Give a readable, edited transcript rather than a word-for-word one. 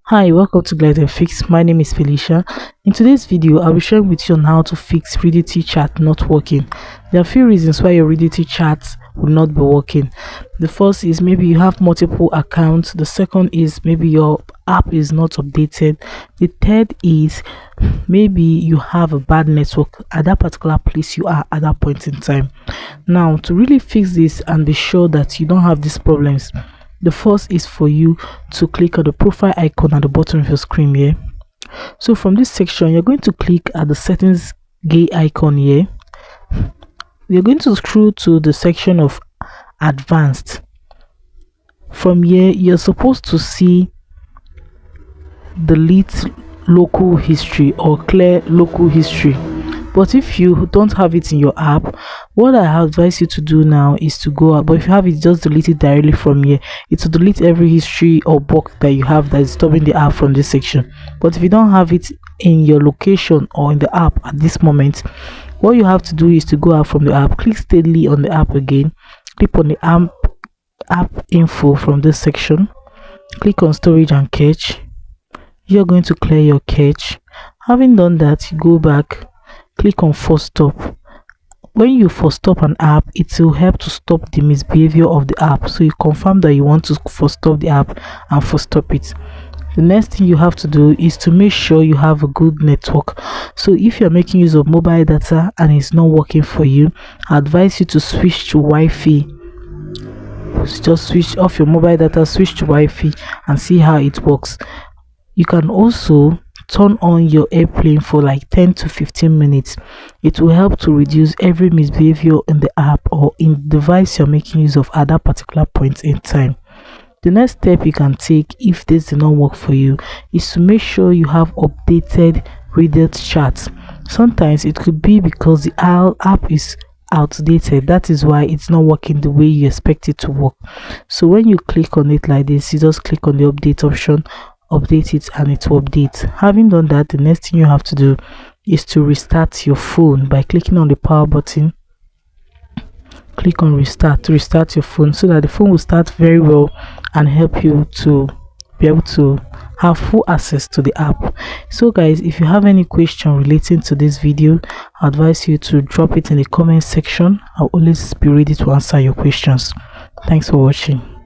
Hi, welcome to Glide Fix. My name is Felicia. In today's video, I'll be sharing with you on how to fix Reddit chat not working. There are a few reasons why your Reddit chat will not be working. The first is maybe you have multiple accounts. The second is maybe your app is not updated. The third is maybe you have a bad network at that particular place you are at that point in time. Now, to really fix this and be sure that you don't have these problems, the first is for you to click on the profile icon at the bottom of your screen here. So from this section, you're going to click at the settings gay icon here. You're going to scroll to the section of advanced. From here, you're supposed to see delete local history or clear local history. But if you don't have it in your app, what I advise you to do now is to go out. But if you have it, just delete it directly from here. It will delete every history or box that you have that is stopping the app from this section. But if you don't have it in your location or in the app at this moment, what you have to do is to go out from the app, click steadily on the app again, click on the app info from this section, click on storage and cache. You're going to clear your cache. Having done that, you go back, click on force stop. When you force stop an app, it will help to stop the misbehavior of the app. So you confirm that you want to force stop the app and force stop it. The next thing you have to do is to make sure you have a good network. So if you're making use of mobile data and it's not working for you, I advise you to switch to Wi-Fi. Just switch off your mobile data, switch to Wi-Fi and see how it works. You can also turn on your airplane for like 10 to 15 minutes. It will help to reduce every misbehavior in the app or in the device you're making use of at that particular point in time. The next step you can take if this did not work for you is to make sure you have updated Reddit chats. Sometimes it could be because the app is outdated. That is why it's not working the way you expect it to work. So when you click on it like this, you just click on the update option, update it, and it will update. Having done that, the next thing you have to do is to restart your phone by clicking on the power button. Click on restart to restart your phone so that the phone will start very well and help you to be able to have full access to the app. So guys, if you have any question relating to this video, I advise you to drop it in the comment section. I'll always be ready to answer your questions. Thanks for watching.